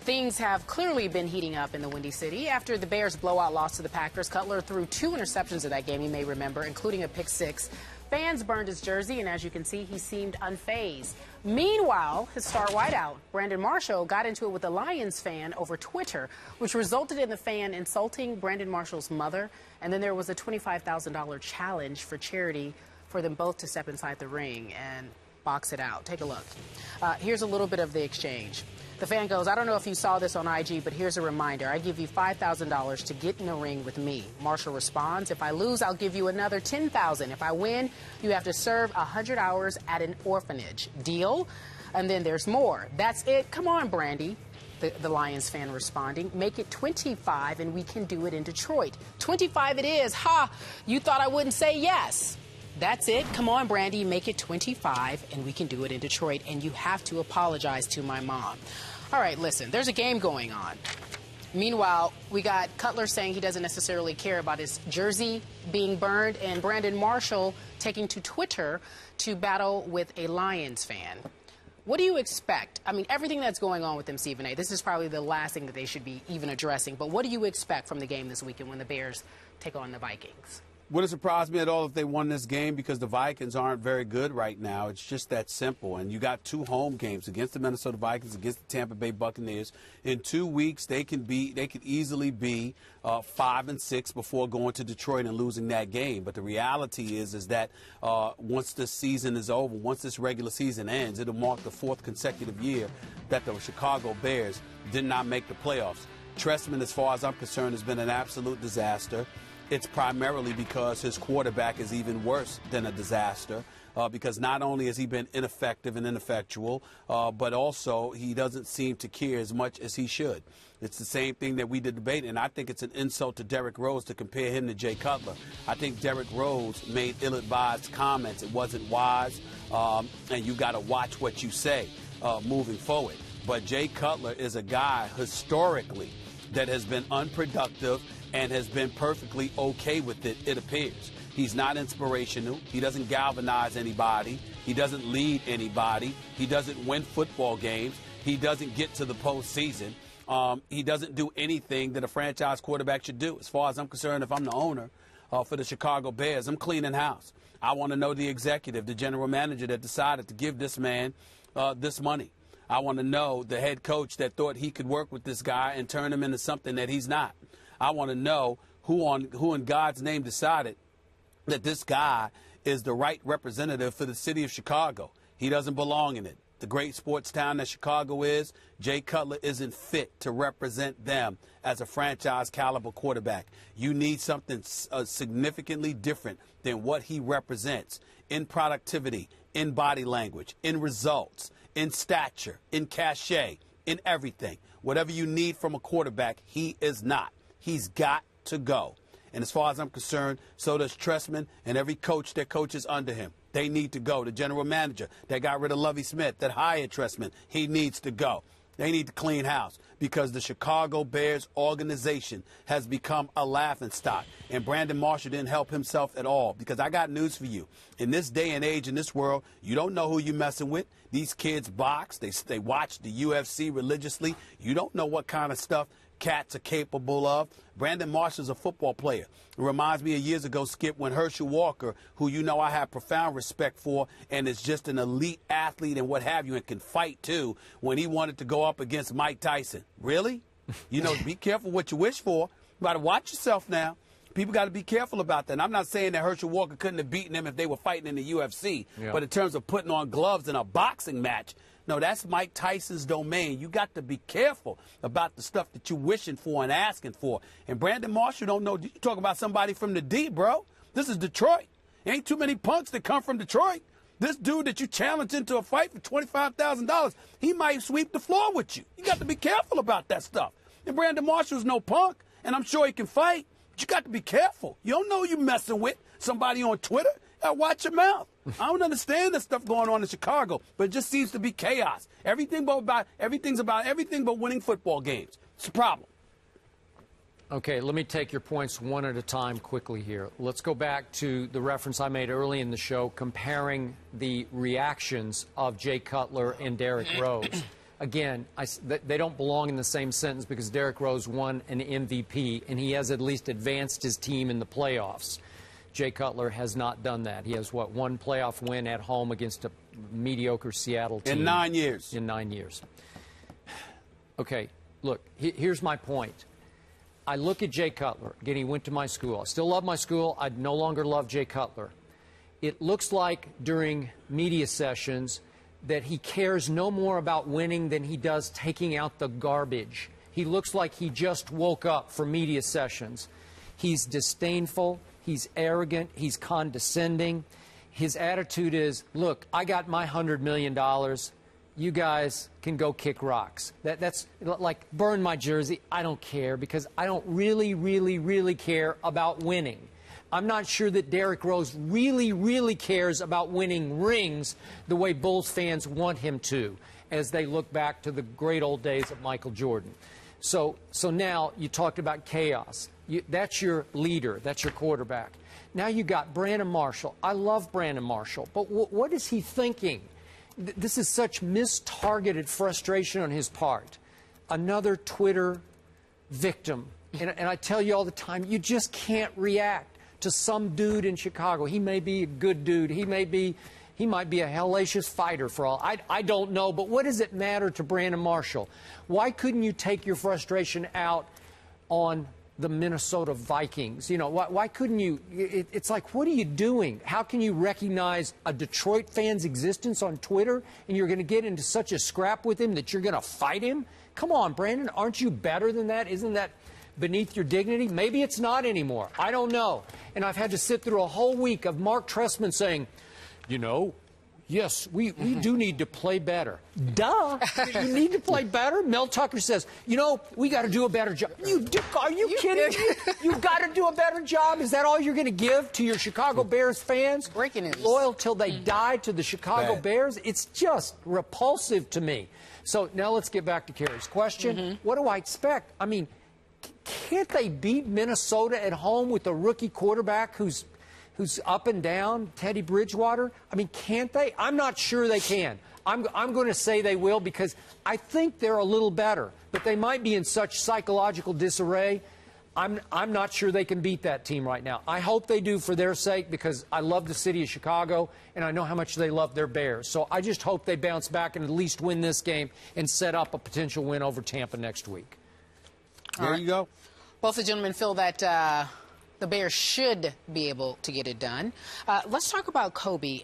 Things have clearly been heating up in the Windy City after the Bears' blowout loss to the Packers. Cutler threw 2 interceptions of that game, you may remember, including a pick 6. Fans burned his jersey, and as you can see, he seemed unfazed. Meanwhile, his star wideout, Brandon Marshall, got into it with a Lions fan over Twitter, which resulted in the fan insulting Brandon Marshall's mother. And then there was a $25,000 challenge for charity for them both to step inside the ring and box it out. Take a look. Here's a little bit of the exchange. The fan goes, I don't know if you saw this on IG, but here's a reminder. I give you $5,000 to get in the ring with me. Marshall responds, if I lose, I'll give you another $10,000. If I win, you have to serve 100 hours at an orphanage. Deal? And then there's more. That's it. Come on, Brandy. The Lions fan responding, make it 25 and we can do it in Detroit. 25 it is. Ha! You thought I wouldn't say yes. That's it. Come on, Brandy, make it 25 and we can do it in Detroit. And you have to apologize to my mom. All right, listen, there's a game going on. Meanwhile, we got Cutler saying he doesn't necessarily care about his jersey being burned and Brandon Marshall taking to Twitter to battle with a Lions fan. What do you expect? I mean, everything that's going on with them, Stephen A., this is probably the last thing that they should be even addressing. But what do you expect from the game this weekend when the Bears take on the Vikings? Wouldn't surprise me at all if they won this game because the Vikings aren't very good right now. It's just that simple. And you got 2 home games against the Minnesota Vikings, against the Tampa Bay Buccaneers. In 2 weeks, they could easily be 5-6 before going to Detroit and losing that game. But the reality is that once the season is over, once this regular season ends, it'll mark the 4th consecutive year that the Chicago Bears did not make the playoffs. Trestman, as far as I'm concerned, has been an absolute disaster. It's primarily because his quarterback is even worse than a disaster because not only has he been ineffective and ineffectual, but also he doesn't seem to care as much as he should. It's the same thing that we did debate, and I think it's an insult to Derrick Rose to compare him to Jay Cutler. I think Derrick Rose made ill-advised comments. It wasn't wise, and you got to watch what you say moving forward. But Jay Cutler is a guy historically that has been unproductive and has been perfectly okay with it, it appears. He's not inspirational. He doesn't galvanize anybody. He doesn't lead anybody. He doesn't win football games. He doesn't get to the postseason. He doesn't do anything that a franchise quarterback should do. As far as I'm concerned, if I'm the owner for the Chicago Bears, I'm cleaning house. I want to know the executive, the general manager that decided to give this man this money. I want to know the head coach that thought he could work with this guy and turn him into something that he's not. I want to know who in God's name decided that this guy is the right representative for the city of Chicago. He doesn't belong in it. The great sports town that Chicago is, Jay Cutler isn't fit to represent them as a franchise caliber quarterback. You need something significantly different than what he represents in productivity, in body language, in results, in stature, in cachet, in everything. Whatever you need from a quarterback, he is not. He's got to go. And as far as I'm concerned, so does Trestman and every coach that coaches under him. They need to go. The general manager that got rid of Lovie Smith, that hired Trestman, he needs to go. They need to clean house because the Chicago Bears organization has become a laughingstock. And Brandon Marshall didn't help himself at all because I got news for you. In this day and age, in this world, you don't know who you're messing with. These kids box. They watch the UFC religiously. You don't know what kind of stuff cats are capable of. Brandon Marshall's a football player. It reminds me of years ago, Skip, when Herschel Walker, who you know I have profound respect for and is just an elite athlete and what have you and can fight too, when he wanted to go up against Mike Tyson. Really? You know, be careful what you wish for. You got to watch yourself now. People got to be careful about that. And I'm not saying that Herschel Walker couldn't have beaten him if they were fighting in the UFC. Yeah. But in terms of putting on gloves in a boxing match, no, that's Mike Tyson's domain. You got to be careful about the stuff that you're wishing for and asking for. And Brandon Marshall don't know. You talk about somebody from the D, bro. This is Detroit. Ain't too many punks that come from Detroit. This dude that you challenge into a fight for $25,000, he might sweep the floor with you. You got to be careful about that stuff. And Brandon Marshall's no punk, and I'm sure he can fight. But you got to be careful. You don't know who you're messing with. Somebody on Twitter. Watch your mouth. I don't understand the stuff going on in Chicago, but it just seems to be chaos. Everything's about everything but winning football games. It's a problem. Okay, let me take your points one at a time quickly here. Let's go back to the reference I made early in the show comparing the reactions of Jay Cutler and Derrick Rose. Again, they don't belong in the same sentence because Derrick Rose won an MVP, and he has at least advanced his team in the playoffs. Jay Cutler has not done that. He has, what, one playoff win at home against a mediocre Seattle team. In 9 years. In 9 years. Okay, look, here's my point. I look at Jay Cutler. Again, he went to my school. I still love my school. I no longer love Jay Cutler. It looks like during media sessions that he cares no more about winning than he does taking out the garbage. He looks like he just woke up for media sessions. He's disdainful. He's arrogant. He's condescending. His attitude is, look, I got my $100 million. You guys can go kick rocks. That's like, burn my jersey. I don't care because I don't really care about winning. I'm not sure that Derrick Rose really cares about winning rings the way Bulls fans want him to as they look back to the great old days of Michael Jordan. So now you talked about chaos. That's your leader. That's your quarterback. Now you got Brandon Marshall. I love Brandon Marshall, but what is he thinking? This is such mistargeted frustration on his part. Another Twitter victim. And I tell you all the time, you just can't react to some dude in Chicago. He may be a good dude. He might be a hellacious fighter for all. I don't know, but what does it matter to Brandon Marshall? Why couldn't you take your frustration out on the Minnesota Vikings? You know, why couldn't you? It's like, what are you doing? How can you recognize a Detroit fan's existence on Twitter and you're going to get into such a scrap with him that you're going to fight him? Come on, Brandon, aren't you better than that? Isn't that beneath your dignity? Maybe it's not anymore. I don't know. And I've had to sit through a whole week of Mark Trestman saying, you know, yes, we do need to play better. Duh. You need to play better? Mel Tucker says, you know, we got to do a better job. Are you kidding me? You've got to do a better job? Is that all you're going to give to your Chicago Bears fans? Breaking news. Loyal till they die to the Chicago Bears? It's just repulsive to me. So now let's get back to Kerry's question. What do I expect? I mean, can't they beat Minnesota at home with a rookie quarterback who's up and down, Teddy Bridgewater? I mean, can't they? I'm not sure they can. I'm going to say they will because I think they're a little better, but they might be in such psychological disarray. I'm not sure they can beat that team right now. I hope they do for their sake because I love the city of Chicago and I know how much they love their Bears. So I just hope they bounce back and at least win this game and set up a potential win over Tampa next week. There you go. Both the gentlemen feel that the Bears should be able to get it done. Let's talk about Kobe.